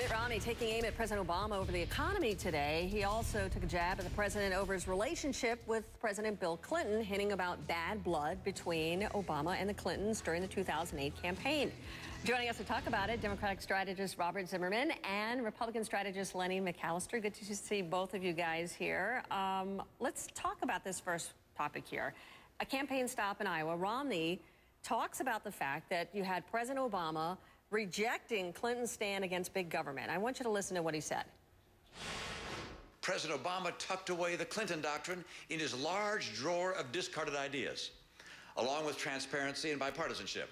Mitt Romney taking aim at President Obama over the economy today. He also took a jab at the president over his relationship with President Bill Clinton, hinting about bad blood between Obama and the Clintons during the 2008 campaign. Joining us to talk about it, Democratic strategist Robert Zimmerman and Republican strategist Lenny McAllister. Good to see both of you guys here. Let's talk about this first topic here. A campaign stop in Iowa. Romney talks about the fact that you had President Obama rejecting Clinton's stand against big government. I want you to listen to what he said. President Obama tucked away the Clinton doctrine in his large drawer of discarded ideas, along with transparency and bipartisanship.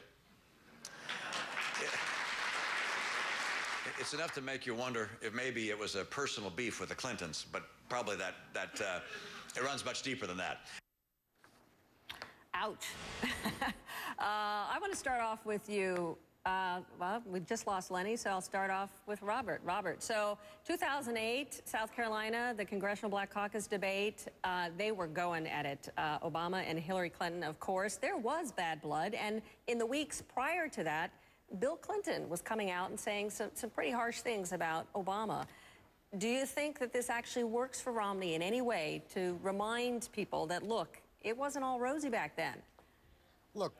It's enough to make you wonder if maybe it was a personal beef with the Clintons, but probably it runs much deeper than that. Ouch. I want to start off with you. Well, we just lost Lenny, so I'll start off with Robert. Robert, so 2008, South Carolina, the Congressional Black Caucus debate, they were going at it. Obama and Hillary Clinton, of course. There was bad blood, and in the weeks prior to that, Bill Clinton was coming out and saying some pretty harsh things about Obama. Do you think that this actually works for Romney in any way to remind people that, look, it wasn't all rosy back then? Look,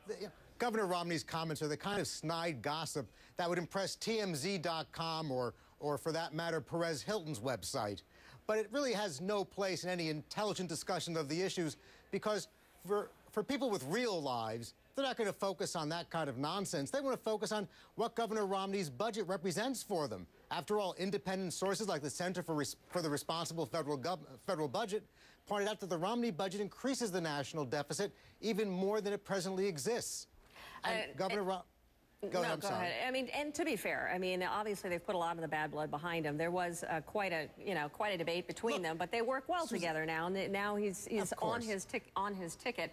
Governor Romney's comments are the kind of snide gossip that would impress TMZ.com or for that matter, Perez Hilton's website. But it really has no place in any intelligent discussion of the issues because for people with real lives, they're not going to focus on that kind of nonsense. They want to focus on what Governor Romney's budget represents for them. After all, independent sources like the Center for the Responsible Federal Budget pointed out that the Romney budget increases the national deficit even more than it presently exists. And Governor Romney... Go ahead. I mean, and to be fair, I mean, obviously they've put a lot of the bad blood behind him. There was quite a debate between them, but they work well together now. And now he's on his ticket.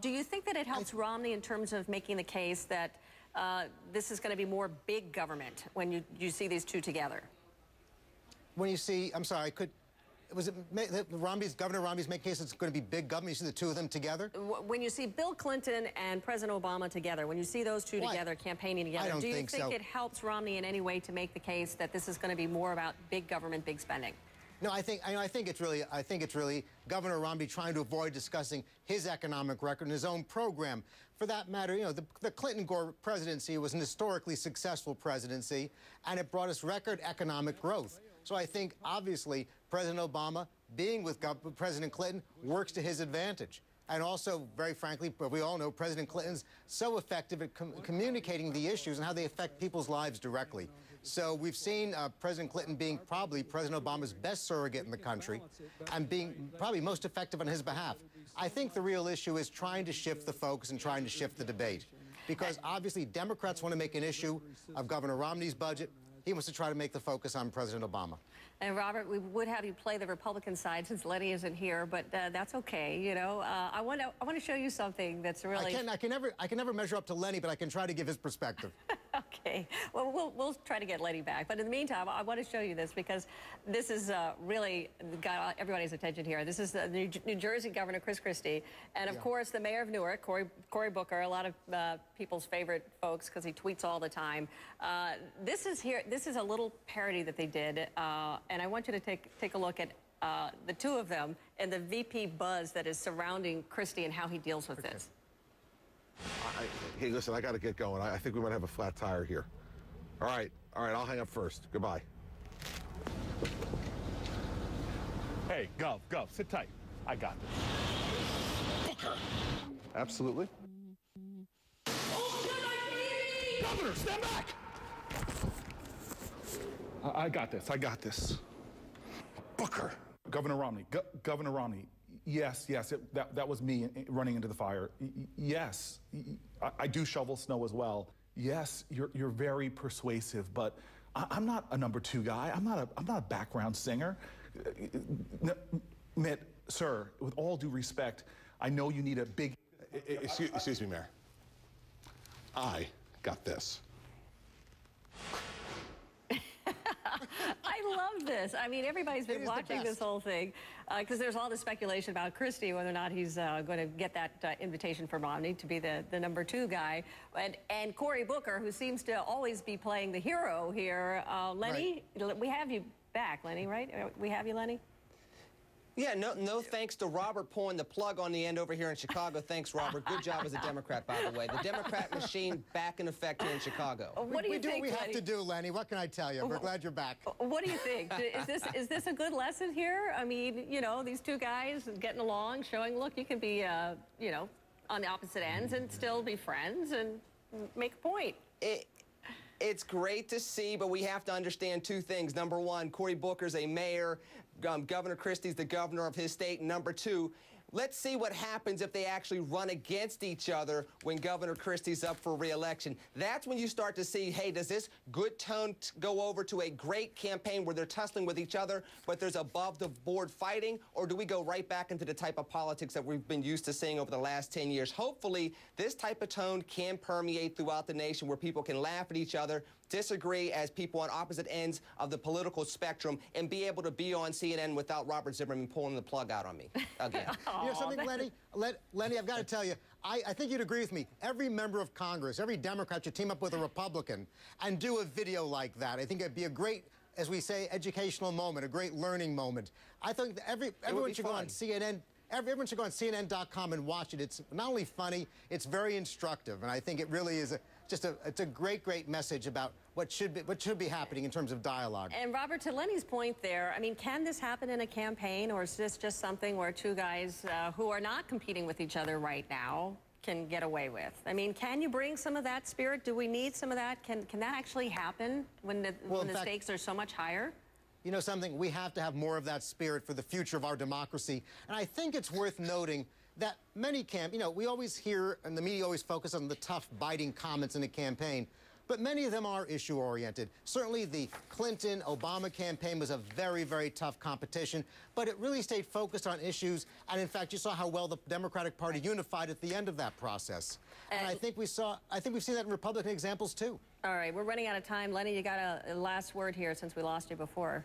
Do you think that it helps Romney in terms of making the case that this is going to be more big government when you see these two together? When you see, I'm sorry, was it Governor Romney's make case it's going to be big government? You see the two of them together? When you see Bill Clinton and President Obama together, when you see those two together campaigning together, do you think it helps Romney in any way to make the case that this is going to be more about big government, big spending? No, I think it's really Governor Romney trying to avoid discussing his economic record and his own program. For that matter, the Clinton-Gore presidency was an historically successful presidency, and it brought us record economic growth. So I think, obviously, President Obama, being with President Clinton, works to his advantage. And also, very frankly, we all know President Clinton's so effective at communicating the issues and how they affect people's lives directly. So we've seen President Clinton being probably President Obama's best surrogate in the country and being probably most effective on his behalf. I think the real issue is trying to shift the focus and trying to shift the debate. Because obviously Democrats want to make an issue of Governor Romney's budget. He wants to try to make the focus on President Obama. And Robert, we would have you play the Republican side since Lenny isn't here, but that's okay. I want to show you something that's really. I can never measure up to Lenny, but I can try to give his perspective. Okay. Well, we'll try to get Lenny back. But in the meantime, I want to show you this because this is really got everybody's attention here. This is the New Jersey Governor Chris Christie, and of course the Mayor of Newark, Cory Booker, a lot of people's favorite folks because he tweets all the time. This is a little parody that they did. And I want you to take a look at the two of them and the VP buzz that is surrounding Christie and how he deals with this. Hey, listen, I got to get going. I think we might have a flat tire here. All right, I'll hang up first. Goodbye. Hey, Gov, sit tight. I got this. Booker! Absolutely. Governor, stand back! I got this. Booker. Governor Romney. Governor Romney. Yes, that was me running into the fire. Yes, I do shovel snow as well. Yes, you're very persuasive, but I'm not a number two guy. I'm not a background singer. Mitt, sir, with all due respect, I know you need a big... Excuse me, Mayor. I got this. I love this. I mean, everybody's been watching this whole thing. Because there's all this speculation about Christie, whether or not he's going to get that invitation from Romney to be the #2 guy. And Cory Booker, who seems to always be playing the hero here. Lenny, right. We have you back, Lenny, right? We have you, Lenny? Yeah, no thanks to Robert pulling the plug on the end over here in Chicago. Thanks, Robert. Good job as a Democrat, by the way. The Democrat machine back in effect here in Chicago. What do you think, we Lenny? have to do, Lenny. What can I tell you? We're glad you're back. What do you think? Is this a good lesson here? I mean, you know, these two guys getting along, showing, look, you can be, you know, on the opposite ends and still be friends and make a point. It's great to see, but we have to understand two things. Number one, Cory Booker's a mayor. Governor Christie's the governor of his state. And number two, let's see what happens if they actually run against each other when Governor Christie's up for re-election. That's when you start to see, hey, does this good tone go over to a great campaign where they're tussling with each other, but there's above-the-board fighting, or do we go right back into the type of politics that we've been used to seeing over the last 10 years? Hopefully, this type of tone can permeate throughout the nation where people can laugh at each other, disagree as people on opposite ends of the political spectrum, and be able to be on CNN without Robert Zimmerman pulling the plug out on me again. You know something, Lenny? Lenny, I've got to tell you, I think you'd agree with me. Every member of Congress, every Democrat should team up with a Republican and do a video like that. I think it'd be a great, as we say, educational moment, a great learning moment. I think that everyone should go on CNN. Everyone should go on CNN.com and watch it. It's not only funny, it's very instructive, and I think it really is it's a great, great message about what should be happening in terms of dialogue. And Robert, to Lenny's point there, I mean, can this happen in a campaign, or is this just something where two guys who are not competing with each other right now can get away with? I mean, can you bring some of that spirit? Do we need some of that? Can that actually happen when the stakes are so much higher? You know something? We have to have more of that spirit for the future of our democracy. And I think it's worth noting that many you know, we always hear, and the media always focus on the tough, biting comments in a campaign, but many of them are issue-oriented. Certainly the Clinton-Obama campaign was a very, very tough competition, but it really stayed focused on issues, and in fact, you saw how well the Democratic Party unified at the end of that process. And I think we've seen that in Republican examples, too. All right, we're running out of time. Lenny, you got a last word here since we lost you before.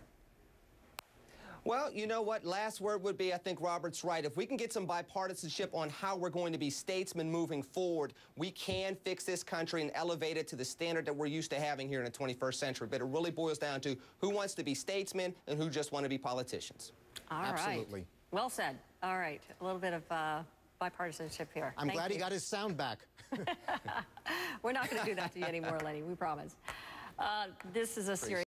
Well, you know what? Last word would be, I think Robert's right. If we can get some bipartisanship on how we're going to be statesmen moving forward, we can fix this country and elevate it to the standard that we're used to having here in the 21st century. But it really boils down to who wants to be statesmen and who just want to be politicians. All right. Absolutely. Well said. All right. A little bit of bipartisanship here. I'm glad he got his sound back. We're not going to do that to you anymore, Lenny. We promise. This is a series.